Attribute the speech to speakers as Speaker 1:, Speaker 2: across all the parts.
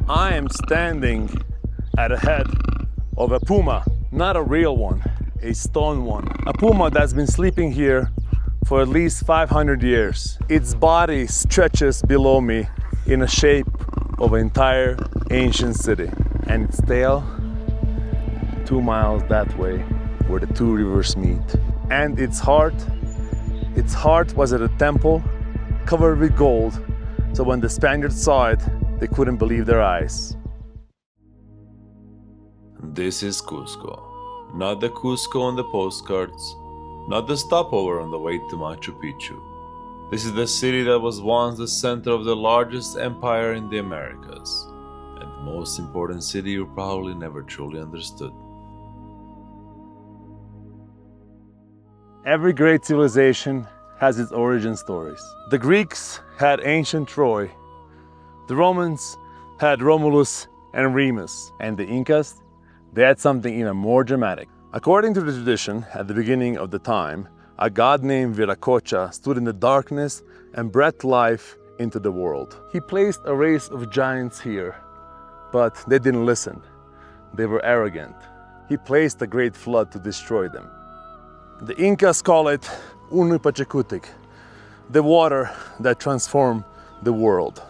Speaker 1: I am standing at the head of a puma, not a real one, a stone one. A puma that's been sleeping here for at least 500 years. Its body stretches below me in a shape of an entire ancient city. And its tail, 2 miles that way, where the two rivers meet. And its heart was at a temple covered with gold. So when the Spaniards saw it, they couldn't believe their eyes.
Speaker 2: This is Cusco. Not the Cusco on the postcards, not the stopover on the way to Machu Picchu. This is the city that was once the center of the largest empire in the Americas, and the most important city you probably never truly understood.
Speaker 1: Every great civilization has its origin stories. The Greeks had ancient Troy, the Romans had Romulus and Remus, and the Incas, they had something even more dramatic. According to the tradition, at the beginning of the time, a god named Viracocha stood in the darkness and breathed life into the world. He placed a race of giants here, but they didn't listen. They were arrogant. He placed a great flood to destroy them. The Incas call it Pachakuti, the water that transformed the world.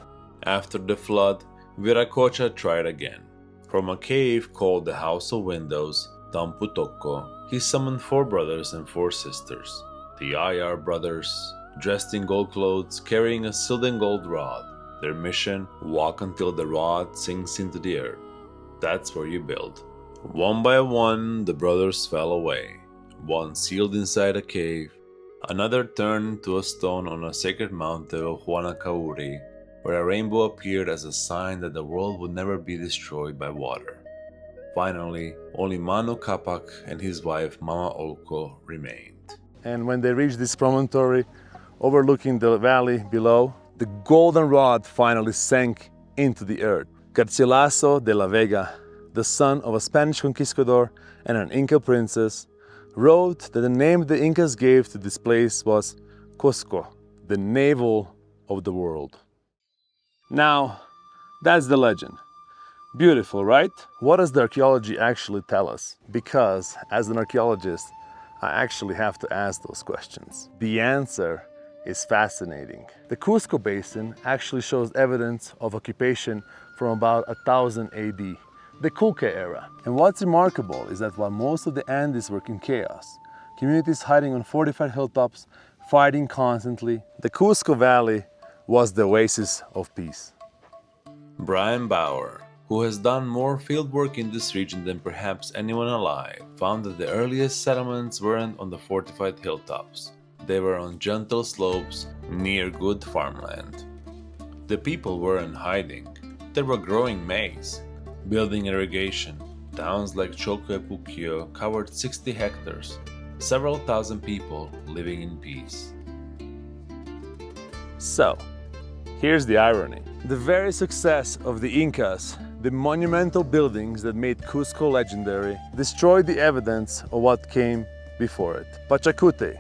Speaker 2: After the flood, Viracocha tried again. From a cave called the House of Windows, Tamputoko, he summoned 4 brothers and 4 sisters. The Ayar brothers, dressed in gold clothes, carrying a sealed and gold rod. Their mission, walk until the rod sinks into the earth. That's where you build. One by one, the brothers fell away. One sealed inside a cave, another turned into a stone on a sacred mountain of Huanakauri, where a rainbow appeared as a sign that the world would never be destroyed by water. Finally, only Manu Capac and his wife Mama Olco remained.
Speaker 1: And when they reached this promontory overlooking the valley below, the golden rod finally sank into the earth. Garcilaso de la Vega, the son of a Spanish conquistador and an Inca princess, wrote that the name the Incas gave to this place was Cusco, the navel of the world. Now, that's the legend. Beautiful, right? What does the archaeology actually tell us? Because, as an archaeologist, I actually have to ask those questions. The answer is fascinating. The Cusco Basin actually shows evidence of occupation from about 1000 AD, the Ceque era. And what's remarkable is that while most of the Andes were in chaos, communities hiding on fortified hilltops, fighting constantly, the Cusco Valley was the oasis of peace.
Speaker 2: Brian Bauer, who has done more fieldwork in this region than perhaps anyone alive, found that the earliest settlements weren't on the fortified hilltops. They were on gentle slopes near good farmland. The people weren't hiding. They were growing maize, building irrigation. Towns like Chocoepuquio covered 60 hectares, several thousand people living in peace.
Speaker 1: So, here's the irony. The very success of the Incas, the monumental buildings that made Cusco legendary, destroyed the evidence of what came before it. Pachakuti,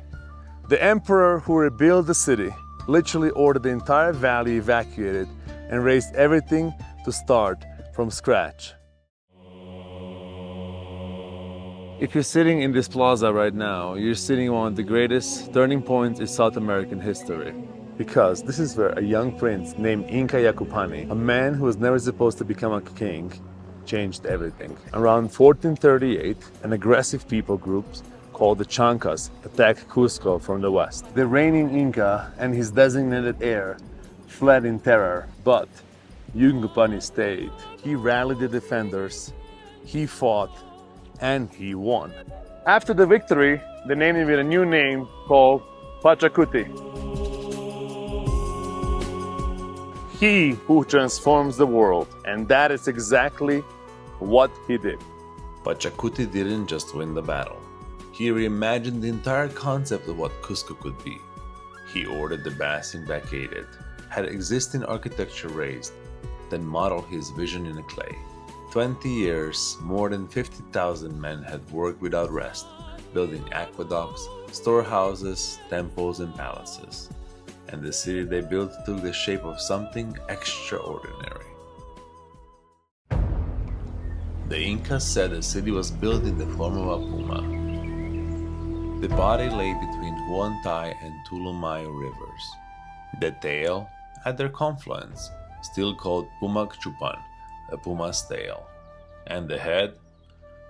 Speaker 1: the emperor who rebuilt the city, literally ordered the entire valley evacuated and raised everything to start from scratch. If you're sitting in this plaza right now, you're sitting on one of the greatest turning points in South American history. Because this is where a young prince named Inca Yacupani, a man who was never supposed to become a king, changed everything. Around 1438, an aggressive people group called the Chancas attacked Cusco from the west. The reigning Inca and his designated heir fled in terror, but Yacupani stayed. He rallied the defenders, he fought, and he won. After the victory, they named him with a new name called Pachakuti. He who transforms the world, and that is exactly what he did.
Speaker 2: Pachakuti didn't just win the battle. He reimagined the entire concept of what Cusco could be. He ordered the basin vacated, had existing architecture raised, then modeled his vision in clay. 20 years, more than 50,000 men had worked without rest, building aqueducts, storehouses, temples, and palaces. And the city they built took the shape of something extraordinary. The Incas said the city was built in the form of a puma. The body lay between Huantai and Tulumayo rivers. The tail, at their confluence, still called Pumakchupan, the puma's tail. And the head?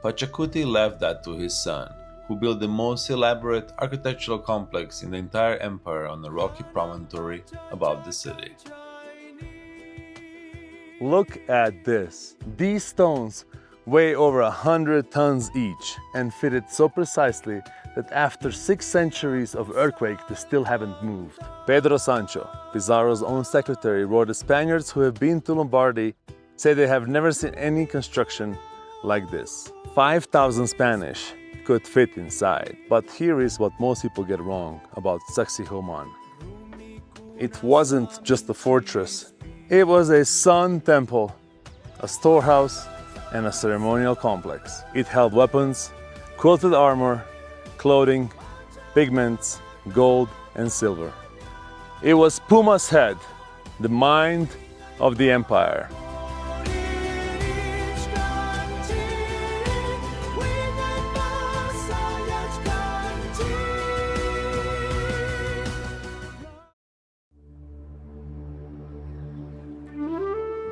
Speaker 2: Pachakuti left that to his son, who built the most elaborate architectural complex in the entire empire on a rocky promontory above the city.
Speaker 1: Look at this. These stones weigh over 100 tons each and fitted so precisely that after 6 centuries of earthquake, they still haven't moved. Pedro Sancho, Pizarro's own secretary, wrote the Spaniards who have been to Lombardy say they have never seen any construction like this. 5,000 Spanish could fit inside. But here is what most people get wrong about Saqsaywaman. It wasn't just a fortress. It was a sun temple, a storehouse, and a ceremonial complex. It held weapons, quilted armor, clothing, pigments, gold, and silver. It was Puma's head, the mind of the empire.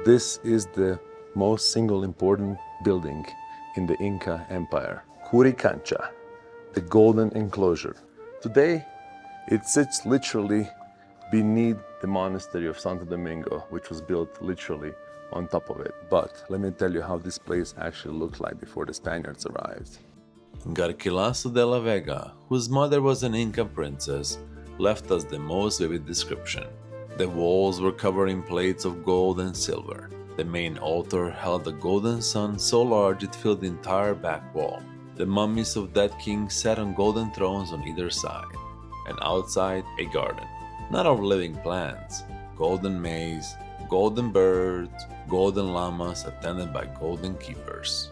Speaker 1: This is the most single important building in the Inca Empire, Qorikancha, the golden enclosure. Today, it sits literally beneath the monastery of Santo Domingo, which was built literally on top of it. But let me tell you how this place actually looked like before the Spaniards arrived.
Speaker 2: Garcilaso de la Vega, whose mother was an Inca princess, left us the most vivid description. The walls were covered in plates of gold and silver. The main altar held a golden sun so large it filled the entire back wall. The mummies of dead kings sat on golden thrones on either side, and outside a garden, not of living plants, golden maize, golden birds, golden llamas attended by golden keepers.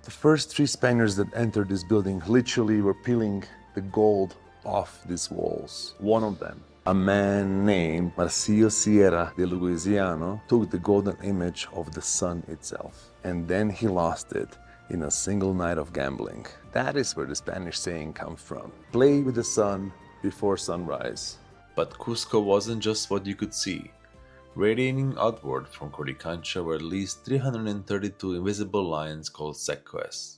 Speaker 1: The first 3 Spaniards that entered this building literally were peeling the gold off these walls. One of them, a man named Marcio Sierra de Luisiano, took the golden image of the sun itself, and then he lost it in a single night of gambling. That is where the Spanish saying comes from. Play with the sun before sunrise.
Speaker 2: But Cusco wasn't just what you could see. Radiating outward from Qorikancha were at least 332 invisible lines called seques.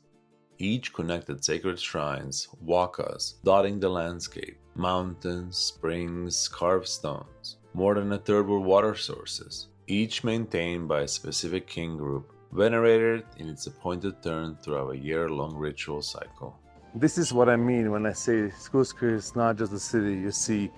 Speaker 2: Each connected sacred shrines, wakas, dotting the landscape, mountains, springs, carved stones. More than a third were water sources, each maintained by a specific king group, venerated in its appointed turn throughout a year-long ritual cycle.
Speaker 1: This is what I mean when I say Cusco is not just a city you see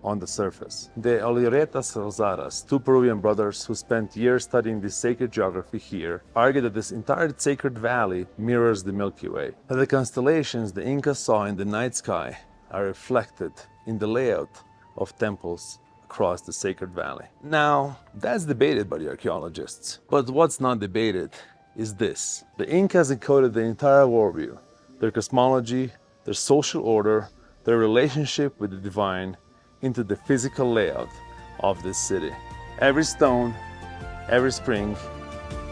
Speaker 1: on the surface. The Olleretas Rosaras, 2 Peruvian brothers who spent years studying the sacred geography here, argue that this entire sacred valley mirrors the Milky Way. That the constellations the Incas saw in the night sky are reflected in the layout of temples across the sacred valley. Now, that's debated by the archaeologists. But what's not debated is this. The Incas encoded the entire worldview, their cosmology, their social order, their relationship with the divine, into the physical layout of this city. Every stone, every spring,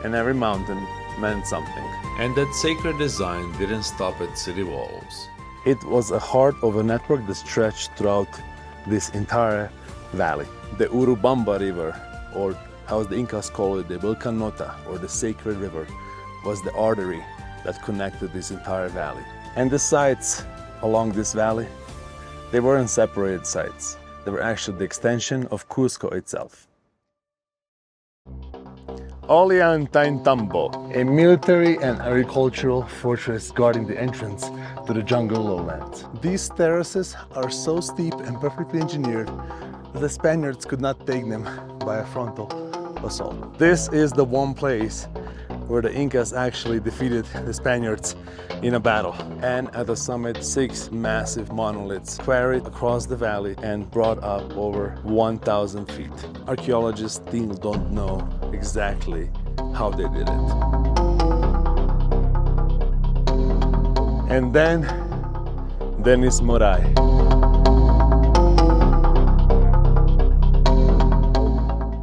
Speaker 1: and every mountain meant something.
Speaker 2: And that sacred design didn't stop at city walls.
Speaker 1: It was a heart of a network that stretched throughout this entire valley. The Urubamba River, or how the Incas call it, the Vilcanota, or the Sacred River, was the artery that connected this entire valley. And the sites along this valley, they weren't separated sites. They were actually the extension of Cusco itself. Ollantaytambo, a military and agricultural fortress guarding the entrance to the jungle lowlands. These terraces are so steep and perfectly engineered that the Spaniards could not take them by a frontal assault. This is the one place where the Incas actually defeated the Spaniards in a battle. And at the summit, 6 massive monoliths quarried across the valley and brought up over 1,000 feet. Archaeologists still don't know exactly how they did it. And then is Moray.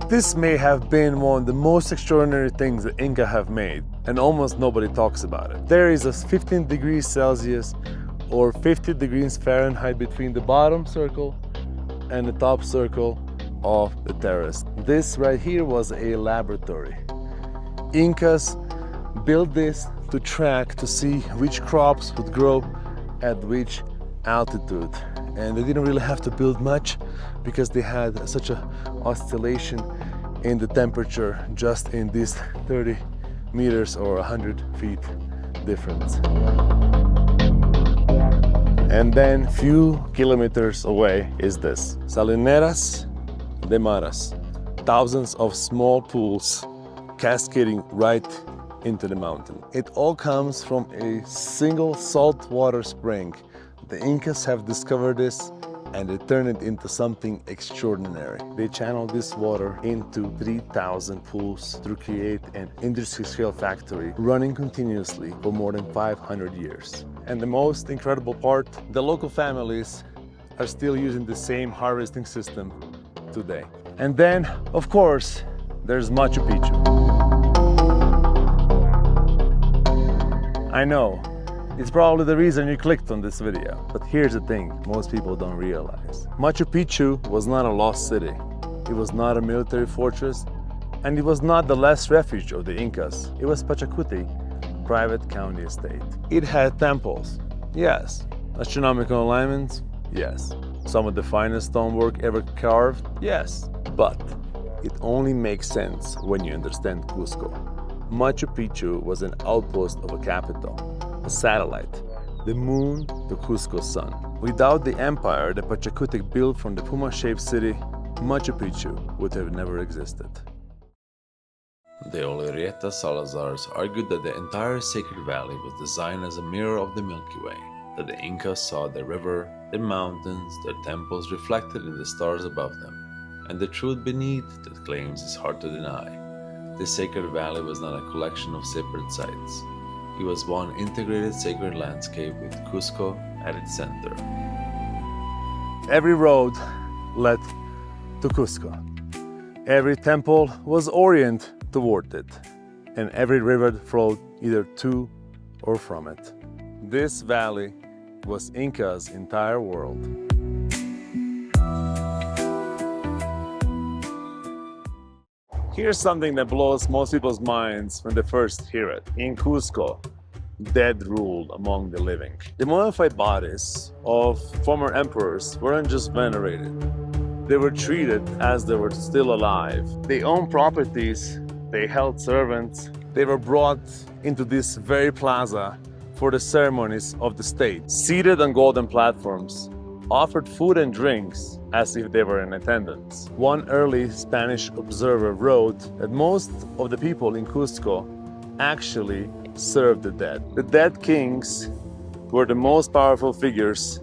Speaker 1: This may have been one of the most extraordinary things the Inca have made. and almost nobody talks about it. There is a 15 degrees Celsius or 50 degrees Fahrenheit between the bottom circle and the top circle of the terrace. This right here was a laboratory. Incas built this to track to see which crops would grow at which altitude, and they didn't really have to build much because they had such a oscillation in the temperature just in this 30 meters or 100 feet difference. And then few kilometers away is this, Salineras de Maras, thousands of small pools cascading right into the mountain. It all comes from a single saltwater spring. The Incas have discovered this and they turned it into something extraordinary. They channeled this water into 3,000 pools to create an industry-scale factory running continuously for more than 500 years. And the most incredible part, the local families are still using the same harvesting system today. And then, of course, there's Machu Picchu. I know, it's probably the reason you clicked on this video. But here's the thing most people don't realize. Machu Picchu was not a lost city. It was not a military fortress, and it was not the last refuge of the Incas. It was Pachakuti, private county estate. It had temples, yes. Astronomical alignments, yes. Some of the finest stonework ever carved, yes. But it only makes sense when you understand Cusco. Machu Picchu was an outpost of a capital, a satellite, the moon to Cusco's sun. Without the empire the Pachakuti built from the Puma-shaped city, Machu Picchu would have never existed.
Speaker 2: The Olerieta Salazars argued that the entire Sacred Valley was designed as a mirror of the Milky Way, that the Incas saw the river, the mountains, their temples reflected in the stars above them, and the truth beneath that claims is hard to deny. The Sacred Valley was not a collection of separate sites. It was one integrated sacred landscape with Cusco at its center.
Speaker 1: Every road led to Cusco. Every temple was oriented toward it, and every river flowed either to or from it. This valley was Inca's entire world. Here's something that blows most people's minds when they first hear it. In Cusco, dead ruled among the living. The mummified bodies of former emperors weren't just venerated. They were treated as they were still alive. They owned properties, they held servants. They were brought into this very plaza for the ceremonies of the state. Seated on golden platforms, offered food and drinks as if they were in attendance. One early Spanish observer wrote that most of the people in Cusco actually served the dead. The dead kings were the most powerful figures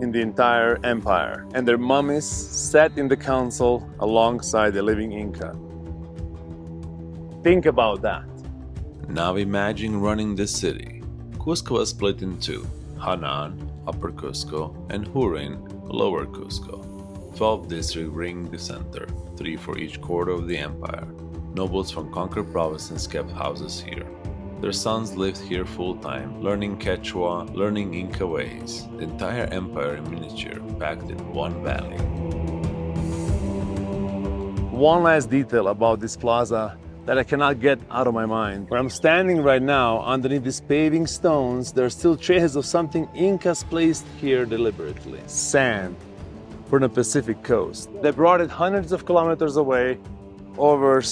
Speaker 1: in the entire empire, and their mummies sat in the council alongside the living Inca. Think about that.
Speaker 2: Now imagine running this city. Cusco was split in two, Hanan, Upper Cusco, and Hurin, Lower Cusco. 12 districts ringed the center, 3 for each quarter of the empire. Nobles from conquered provinces kept houses here. Their sons lived here full-time, learning Quechua, learning Inca ways. The entire empire in miniature, packed in one valley.
Speaker 1: One last detail about this plaza that I cannot get out of my mind. Where I'm standing right now, underneath these paving stones, there are still traces of something Incas placed here deliberately. Sand from the Pacific coast. They brought it hundreds of kilometers away, over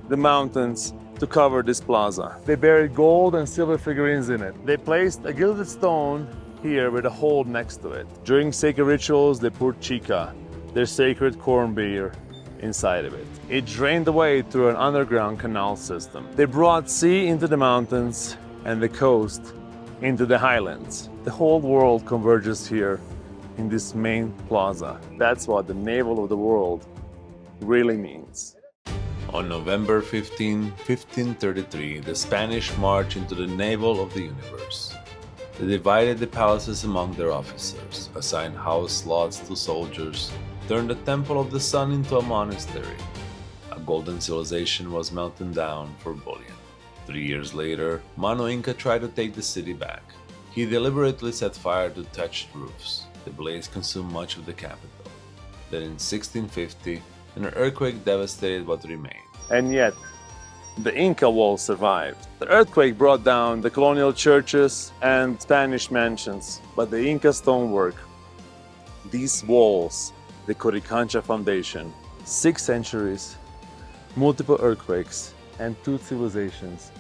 Speaker 1: the mountains, to cover this plaza. They buried gold and silver figurines in it. They placed a gilded stone here with a hole next to it. During sacred rituals, they poured chica, their sacred corn beer, inside of it. It drained away through an underground canal system. They brought sea into the mountains and the coast into the highlands. The whole world converges here in this main plaza. That's what the navel of the world really means.
Speaker 2: On November 15, 1533, the Spanish marched into the navel of the universe. They divided the palaces among their officers, assigned house lots to soldiers, turned the Temple of the Sun into a monastery. A golden civilization was melting down for bullion. 3 years later, Mano Inca tried to take the city back. He deliberately set fire to thatched roofs. The blaze consumed much of the capital. Then in 1650, an earthquake devastated what remained.
Speaker 1: And yet, the Inca walls survived. The earthquake brought down the colonial churches and Spanish mansions, but the Inca stonework, these walls, the Qorikancha foundation, 6 centuries, multiple earthquakes, and 2 civilizations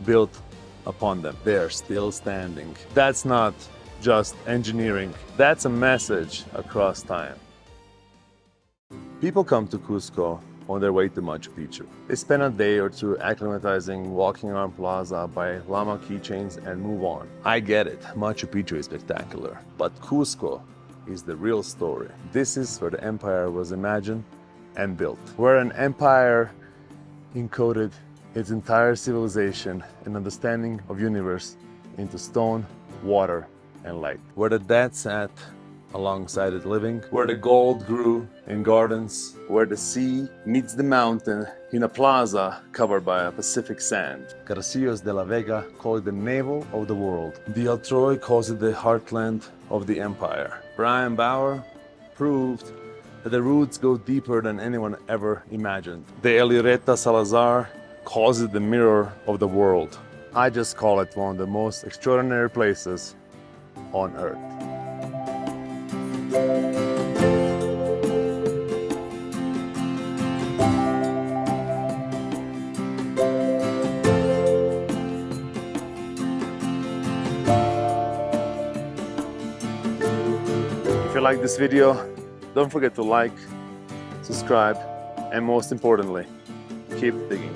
Speaker 1: built upon them. They are still standing. That's not just engineering, that's a message across time. People come to Cusco on their way to Machu Picchu. They spend a day or two acclimatizing, walking around plaza, buy llama keychains, and move on. I get it, Machu Picchu is spectacular, but Cusco is the real story. This is where the empire was imagined and built, where an empire encoded its entire civilization and understanding of universe into stone, water, and light. Where the dead sat alongside it living, where the gold grew in gardens, where the sea meets the mountain in a plaza covered by a Pacific sand. Garcias de la Vega called it the navel of the world. The Altroi calls it the heartland of the empire. Brian Bauer proved that the roots go deeper than anyone ever imagined. De Elireta Salazar calls it the mirror of the world. I just call it one of the most extraordinary places on earth. If you like this video, don't forget to like, subscribe, and most importantly, keep digging.